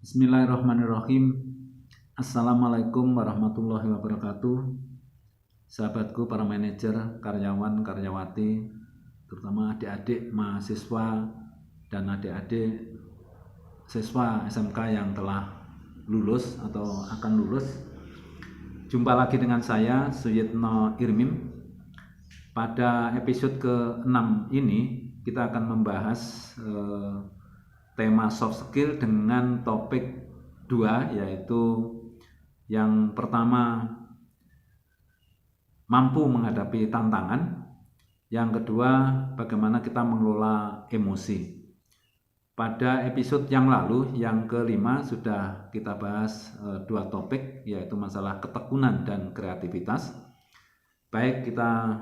Bismillahirrahmanirrahim. Assalamualaikum warahmatullahi wabarakatuh. Sahabatku, para manajer, karyawan, karyawati, terutama adik-adik mahasiswa dan adik-adik siswa SMK yang telah lulus atau akan lulus. Jumpa lagi dengan saya, Suyitno Irmim. Pada episode ke-6 ini kita akan membahas tema soft skill dengan topik 2, yaitu yang pertama mampu menghadapi tantangan, yang kedua bagaimana kita mengelola emosi. Pada episode yang lalu, yang ke-5, sudah kita bahas 2 topik, yaitu masalah ketekunan dan kreativitas. Baik, kita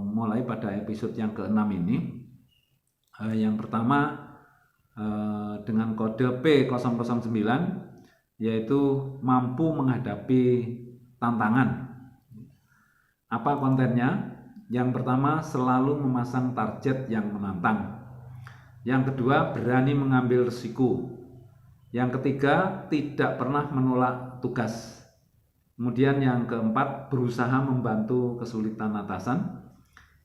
mulai pada episode yang ke-6 ini. Yang pertama dengan kode P009, yaitu mampu menghadapi tantangan. Apa kontennya? Yang pertama, selalu memasang target yang menantang. Yang kedua, berani mengambil risiko. Yang ketiga, tidak pernah menolak tugas. Kemudian yang keempat, berusaha membantu kesulitan atasan.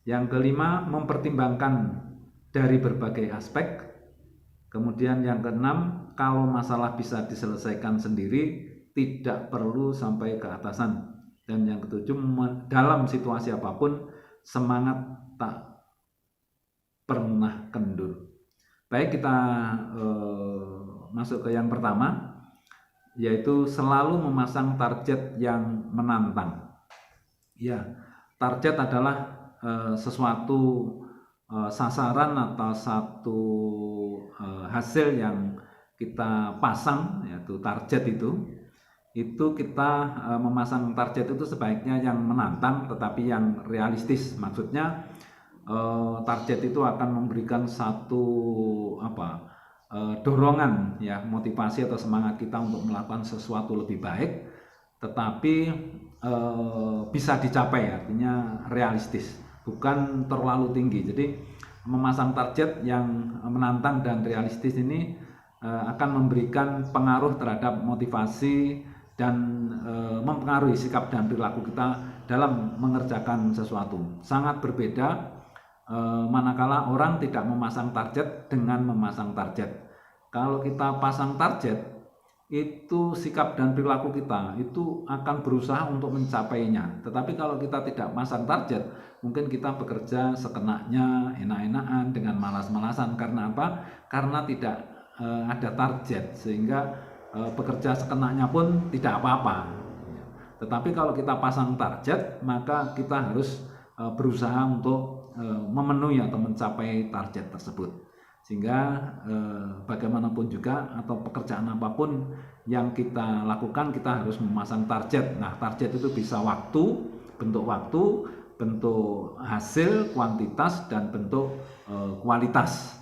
Yang kelima, mempertimbangkan dari berbagai aspek. Kemudian yang keenam, kalau masalah bisa diselesaikan sendiri, tidak perlu sampai ke atasan. Dan yang ketujuh, dalam situasi apapun, semangat tak pernah kendur. Baik, kita masuk ke yang pertama, yaitu selalu memasang target yang menantang. Ya, target adalah sesuatu sasaran atau satu hasil yang kita pasang, yaitu target itu kita memasang target itu sebaiknya yang menantang tetapi yang realistis. Maksudnya target itu akan memberikan satu dorongan, ya, motivasi atau semangat kita untuk melakukan sesuatu lebih baik, tetapi bisa dicapai, artinya realistis, bukan terlalu tinggi. Jadi memasang target yang menantang dan realistis ini akan memberikan pengaruh terhadap motivasi dan mempengaruhi sikap dan perilaku kita dalam mengerjakan sesuatu. Sangat berbeda manakala orang tidak memasang target dengan memasang target. Kalau kita pasang target, itu sikap dan perilaku kita itu akan berusaha untuk mencapainya. Tetapi kalau kita tidak pasang target, mungkin kita bekerja sekenaknya, enak-enakan, dengan malas-malasan. Karena apa? Karena tidak ada target, sehingga bekerja sekenaknya pun tidak apa-apa. Tetapi kalau kita pasang target, maka kita harus berusaha untuk memenuhi atau mencapai target tersebut. Sehingga bagaimanapun juga atau pekerjaan apapun yang kita lakukan, kita harus memasang target. Nah, target itu bisa bentuk waktu, bentuk hasil, kuantitas, dan bentuk kualitas,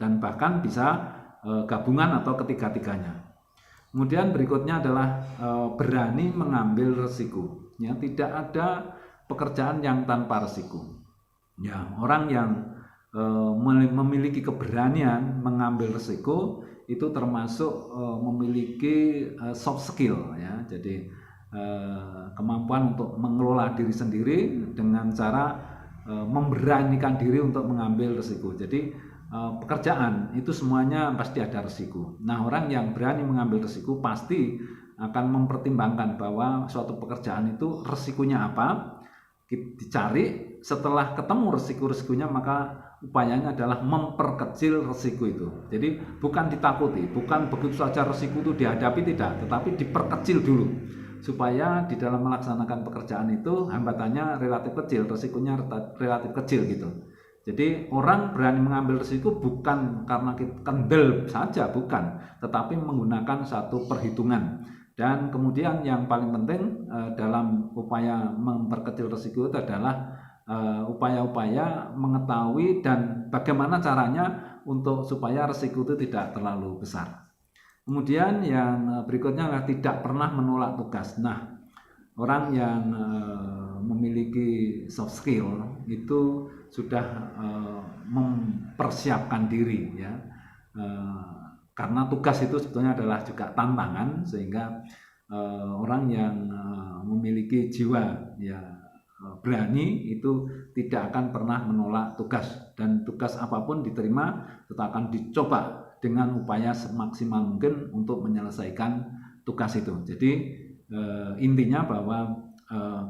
dan bahkan bisa gabungan atau ketiga-tiganya. Kemudian berikutnya adalah berani mengambil risiko. Ya, tidak ada pekerjaan yang tanpa risiko. Ya, orang yang memiliki keberanian mengambil risiko itu termasuk memiliki soft skill, ya. Jadi kemampuan untuk mengelola diri sendiri dengan cara memberanikan diri untuk mengambil risiko. Jadi pekerjaan itu semuanya pasti ada risiko. Nah, orang yang berani mengambil risiko pasti akan mempertimbangkan bahwa suatu pekerjaan itu risikonya apa, dicari. Setelah ketemu risiko-risikonya, maka upayanya adalah memperkecil risiko itu. Jadi bukan ditakuti, bukan begitu saja risiko itu dihadapi, tidak, tetapi diperkecil dulu supaya di dalam melaksanakan pekerjaan itu hambatannya relatif kecil, risikonya relatif kecil gitu. Jadi orang berani mengambil risiko bukan karena kendel saja, bukan, tetapi menggunakan satu perhitungan. Dan kemudian yang paling penting dalam upaya memperkecil risiko itu adalah upaya-upaya mengetahui dan bagaimana caranya untuk supaya risiko itu tidak terlalu besar. Kemudian yang berikutnya adalah tidak pernah menolak tugas. Nah, orang yang memiliki soft skill itu sudah mempersiapkan diri, ya, karena tugas itu sebetulnya adalah juga tantangan, sehingga orang yang memiliki jiwa ya berani itu tidak akan pernah menolak tugas, dan tugas apapun diterima tetap akan dicoba dengan upaya semaksimal mungkin untuk menyelesaikan tugas itu. Jadi intinya bahwa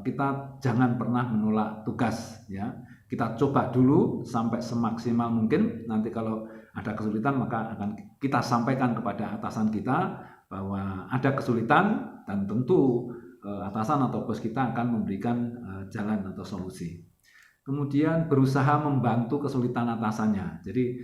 kita jangan pernah menolak tugas ya. Kita coba dulu sampai semaksimal mungkin. Nanti kalau ada kesulitan maka akan kita sampaikan kepada atasan kita bahwa ada kesulitan, dan tentu atasan atau bos kita akan memberikan jalan atau solusi. Kemudian berusaha membantu kesulitan atasannya. Jadi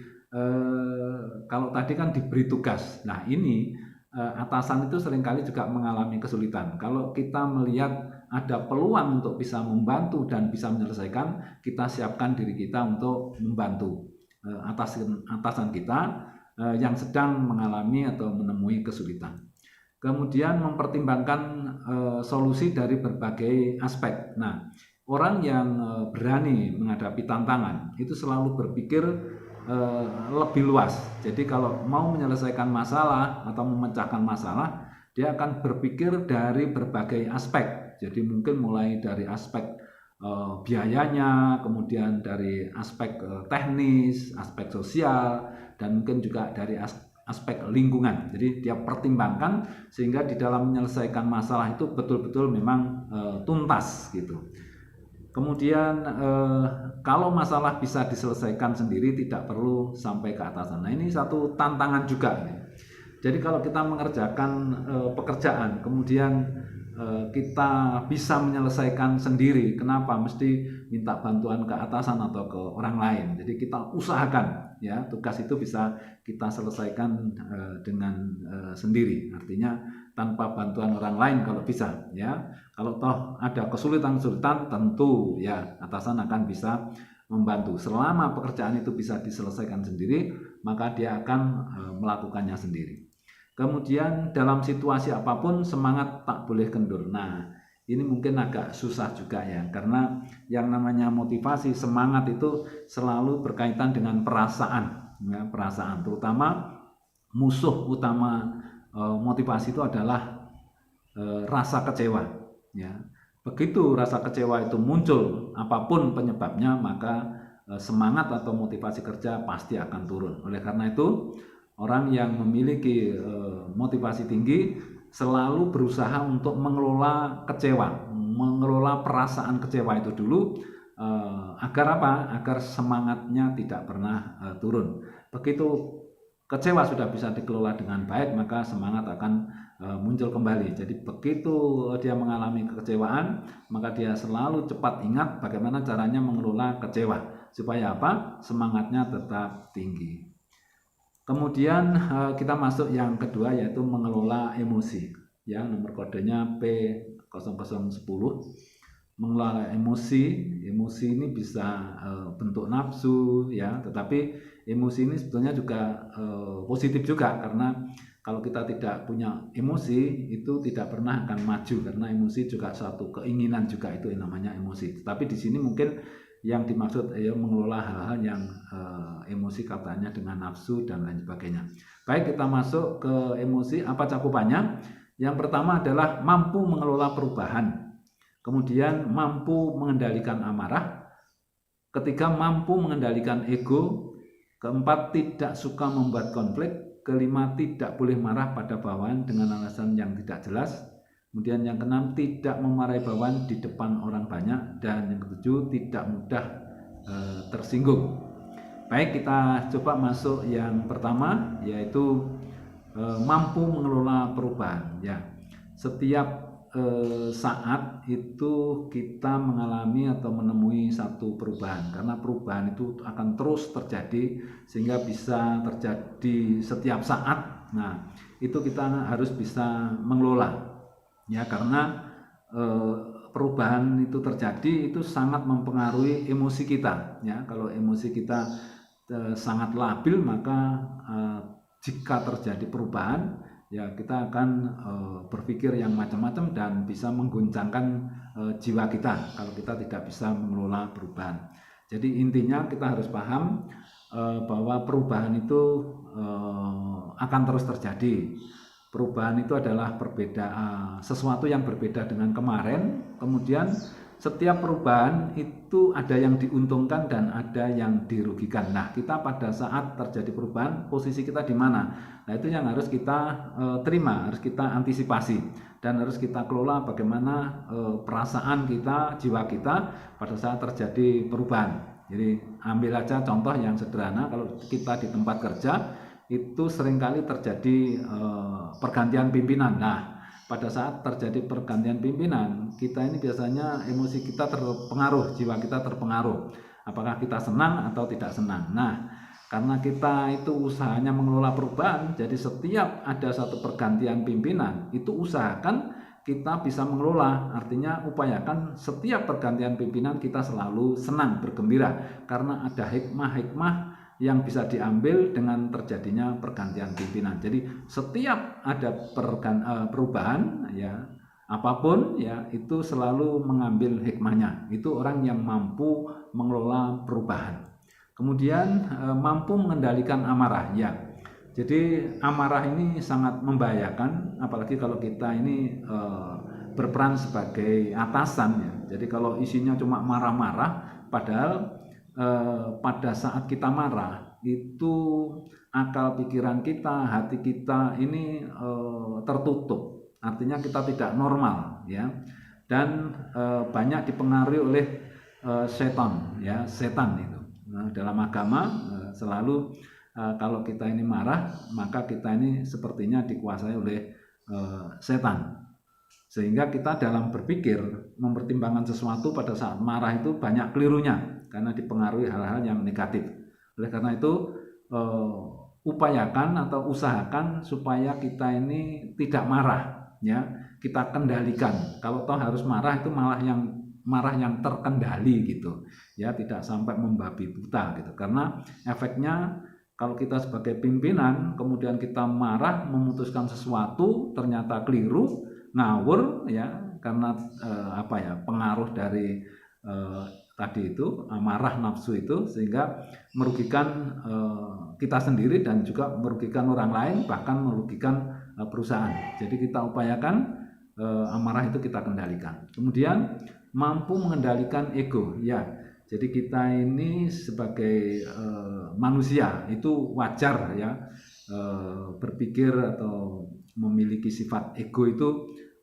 kalau tadi kan diberi tugas, nah ini atasan itu seringkali juga mengalami kesulitan. Kalau kita melihat ada peluang untuk bisa membantu dan bisa menyelesaikan, kita siapkan diri kita untuk membantu atasan kita yang sedang mengalami atau menemui kesulitan. Kemudian mempertimbangkan solusi dari berbagai aspek. Nah, orang yang berani menghadapi tantangan itu selalu berpikir lebih luas. Jadi kalau mau menyelesaikan masalah atau memecahkan masalah, dia akan berpikir dari berbagai aspek. Jadi mungkin mulai dari aspek biayanya, kemudian dari aspek teknis, aspek sosial, dan mungkin juga dari aspek lingkungan. Jadi dia pertimbangkan sehingga di dalam menyelesaikan masalah itu betul-betul memang tuntas gitu. Kemudian kalau masalah bisa diselesaikan sendiri, tidak perlu sampai ke atasan. Nah, ini satu tantangan juga. Jadi kalau kita mengerjakan pekerjaan, kemudian kita bisa menyelesaikan sendiri, kenapa mesti minta bantuan ke atasan atau ke orang lain? Jadi kita usahakan ya tugas itu bisa kita selesaikan dengan sendiri. Artinya tanpa bantuan orang lain kalau bisa ya. Kalau toh ada kesulitan-kesulitan, tentu ya atasan akan bisa membantu. Selama pekerjaan itu bisa diselesaikan sendiri, maka dia akan melakukannya sendiri. Kemudian dalam situasi apapun semangat tak boleh kendur. Nah, ini mungkin agak susah juga ya, karena yang namanya motivasi, semangat itu selalu berkaitan dengan perasaan ya, perasaan. Terutama musuh utama motivasi itu adalah rasa kecewa ya. Begitu rasa kecewa itu muncul, apapun penyebabnya, maka semangat atau motivasi kerja pasti akan turun. Oleh karena itu, orang yang memiliki motivasi tinggi selalu berusaha untuk mengelola kecewa, mengelola perasaan kecewa itu dulu, agar apa? Agar semangatnya tidak pernah turun. Begitu kecewa sudah bisa dikelola dengan baik, maka semangat akan muncul kembali. Jadi begitu dia mengalami kekecewaan, maka dia selalu cepat ingat bagaimana caranya mengelola kecewa, supaya apa? Semangatnya tetap tinggi. Kemudian kita masuk yang kedua, yaitu mengelola emosi. Ya, nomor kodenya P0010. Mengelola emosi. Emosi ini bisa bentuk nafsu ya, tetapi emosi ini sebetulnya juga positif juga, karena kalau kita tidak punya emosi itu tidak pernah akan maju, karena emosi juga suatu keinginan juga, itu yang namanya emosi. Tetapi di sini mungkin yang dimaksud ya mengelola hal-hal yang emosi katanya dengan nafsu dan lain sebagainya. Baik, kita masuk ke emosi. Apa cakupannya? Yang pertama adalah mampu mengelola perubahan, kemudian mampu mengendalikan amarah, ketiga mampu mengendalikan ego, keempat tidak suka membuat konflik, kelima tidak boleh marah pada bawahan dengan alasan yang tidak jelas, kemudian yang keenam tidak memarahi bawahan di depan orang banyak, dan yang ketujuh tidak mudah tersinggung. Baik, kita coba masuk yang pertama, yaitu mampu mengelola perubahan ya. Setiap saat itu kita mengalami atau menemui satu perubahan, karena perubahan itu akan terus terjadi sehingga bisa terjadi setiap saat. Nah, itu kita harus bisa mengelola ya, karena perubahan itu terjadi itu sangat mempengaruhi emosi kita ya. Kalau emosi kita sangat labil, maka jika terjadi perubahan ya kita akan berpikir yang macam-macam dan bisa mengguncangkan jiwa kita kalau kita tidak bisa mengelola perubahan. Jadi intinya kita harus paham bahwa perubahan itu akan terus terjadi. Perubahan itu adalah perbedaan, sesuatu yang berbeda dengan kemarin. Kemudian setiap perubahan itu ada yang diuntungkan dan ada yang dirugikan. Nah, kita pada saat terjadi perubahan, posisi kita di mana? Nah, itu yang harus kita terima, harus kita antisipasi, dan harus kita kelola bagaimana perasaan kita, jiwa kita pada saat terjadi perubahan. Jadi ambil aja contoh yang sederhana, kalau kita di tempat kerja itu seringkali terjadi pergantian pimpinan. Nah, pada saat terjadi pergantian pimpinan, kita ini biasanya emosi kita terpengaruh, jiwa kita terpengaruh. Apakah kita senang atau tidak senang? Nah, karena kita itu usahanya mengelola perubahan, jadi setiap ada satu pergantian pimpinan, itu usahakan kita bisa mengelola. Artinya upayakan setiap pergantian pimpinan kita selalu senang, bergembira, karena ada hikmah-hikmah yang bisa diambil dengan terjadinya pergantian pimpinan. Jadi setiap ada perubahan, ya apapun, ya itu selalu mengambil hikmahnya. Itu orang yang mampu mengelola perubahan. Kemudian mampu mengendalikan amarah, ya. Jadi amarah ini sangat membahayakan, apalagi kalau kita ini berperan sebagai atasan, ya. Jadi kalau isinya cuma marah-marah, padahal pada saat kita marah itu akal pikiran kita, hati kita ini tertutup, artinya kita tidak normal, ya, dan banyak dipengaruhi oleh setan, ya, setan itu. Nah, dalam agama selalu kalau kita ini marah, maka kita ini sepertinya dikuasai oleh setan. Sehingga kita dalam berpikir, mempertimbangkan sesuatu pada saat marah itu banyak kelirunya, karena dipengaruhi hal-hal yang negatif. Oleh karena itu upayakan atau usahakan supaya kita ini tidak marah, ya, kita kendalikan. Kalau toh harus marah, itu marah yang terkendali gitu, ya, tidak sampai membabi buta gitu. Karena efeknya kalau kita sebagai pimpinan kemudian kita marah memutuskan sesuatu ternyata keliru, ngawur, ya, karena pengaruh dari tadi itu amarah nafsu itu, sehingga merugikan kita sendiri dan juga merugikan orang lain, bahkan merugikan perusahaan. Jadi kita upayakan amarah itu kita kendalikan. Kemudian mampu mengendalikan ego, ya. Jadi kita ini sebagai manusia itu wajar, ya, berpikir atau memiliki sifat ego itu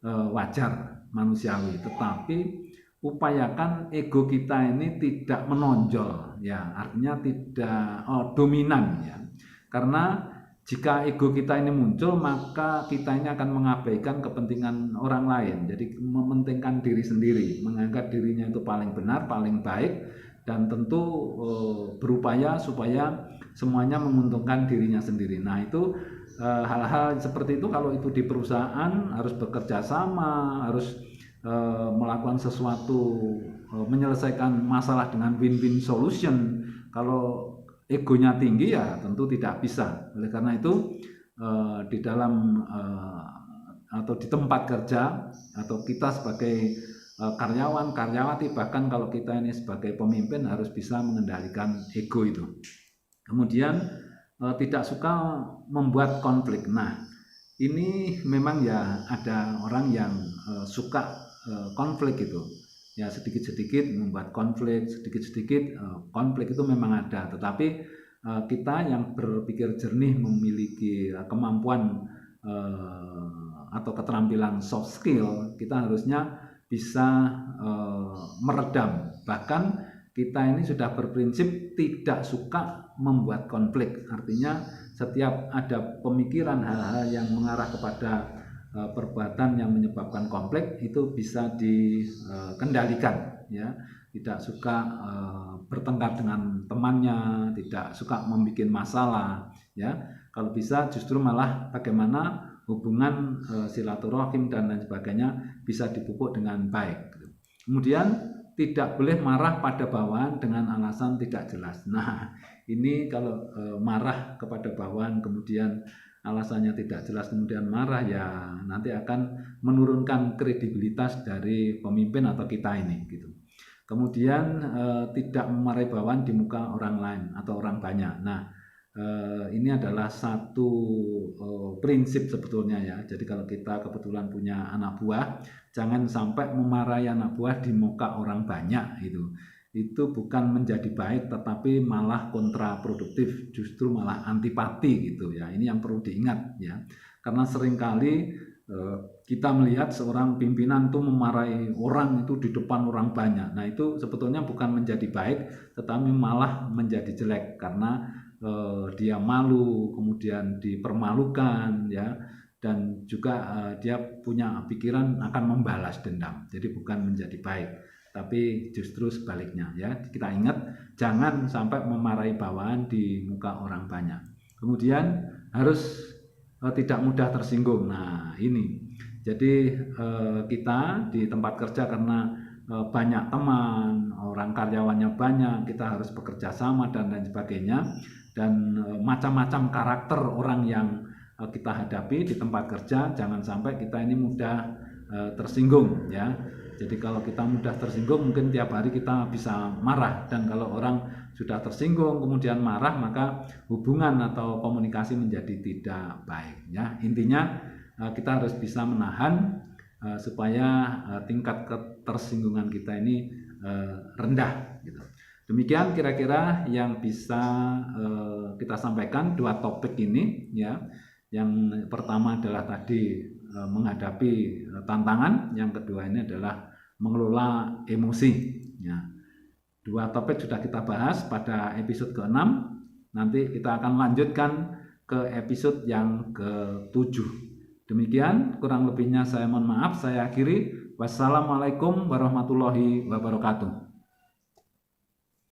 wajar, manusiawi. Tetapi upayakan ego kita ini tidak menonjol, ya, artinya tidak dominan, ya. Karena jika ego kita ini muncul, maka kita ini akan mengabaikan kepentingan orang lain. Jadi mementingkan diri sendiri, menganggap dirinya itu paling benar, paling baik, dan tentu berupaya supaya semuanya menguntungkan dirinya sendiri. Nah, itu hal-hal seperti itu kalau itu di perusahaan harus bekerja sama, harus melakukan sesuatu, menyelesaikan masalah dengan win-win solution. Kalau egonya tinggi, ya tentu tidak bisa. Oleh karena itu di dalam atau di tempat kerja, atau kita sebagai karyawan, karyawati, bahkan kalau kita ini sebagai pemimpin harus bisa mengendalikan ego itu. Kemudian tidak suka membuat konflik. Nah, ini memang ya ada orang yang suka konflik itu, ya, sedikit-sedikit membuat konflik, sedikit-sedikit konflik itu memang ada. Tetapi kita yang berpikir jernih, memiliki kemampuan atau keterampilan soft skill, kita harusnya bisa meredam. Bahkan kita ini sudah berprinsip tidak suka membuat konflik. Artinya setiap ada pemikiran hal-hal yang mengarah kepada perbuatan yang menyebabkan konflik itu bisa dikendalikan, ya. Tidak suka bertengkar dengan temannya, tidak suka membuat masalah, ya. Kalau bisa justru malah bagaimana hubungan silaturahim dan lain sebagainya bisa dipupuk dengan baik. Kemudian tidak boleh marah pada bawahan dengan alasan tidak jelas. Nah, ini kalau marah kepada bawahan kemudian alasannya tidak jelas, kemudian marah, ya nanti akan menurunkan kredibilitas dari pemimpin atau kita ini gitu. Kemudian tidak memarahi bawahan di muka orang lain atau orang banyak. Nah, Ini adalah satu prinsip sebetulnya ya. Jadi kalau kita kebetulan punya anak buah, jangan sampai memarahi anak buah di muka orang banyak gitu. Itu bukan menjadi baik, tetapi malah kontraproduktif, justru malah antipati gitu ya. Ini yang perlu diingat ya. Karena seringkali kita melihat seorang pimpinan itu memarahi orang itu di depan orang banyak. Nah itu sebetulnya bukan menjadi baik, tetapi malah menjadi jelek karena dia malu, kemudian dipermalukan ya, dan juga dia punya pikiran akan membalas dendam. Jadi bukan menjadi baik, tapi justru sebaliknya ya. Kita ingat jangan sampai memarahi bawahan di muka orang banyak. Kemudian harus tidak mudah tersinggung. Nah ini jadi kita di tempat kerja karena banyak teman, orang karyawannya banyak, kita harus bekerja sama dan lain sebagainya, dan macam-macam karakter orang yang kita hadapi di tempat kerja. Jangan sampai kita ini mudah tersinggung ya. Jadi kalau kita mudah tersinggung, mungkin tiap hari kita bisa marah, dan kalau orang sudah tersinggung kemudian marah, maka hubungan atau komunikasi menjadi tidak baik ya. Intinya kita harus bisa menahan supaya tingkat ketersinggungan kita ini rendah gitu. Demikian kira-kira yang bisa kita sampaikan dua topik ini ya. Yang pertama adalah tadi menghadapi tantangan, yang kedua ini adalah mengelola emosi ya. Dua topik sudah kita bahas pada episode ke-6. Nanti kita akan lanjutkan ke episode yang ke-7. Demikian, kurang lebihnya saya mohon maaf, saya akhiri. Wassalamualaikum warahmatullahi wabarakatuh.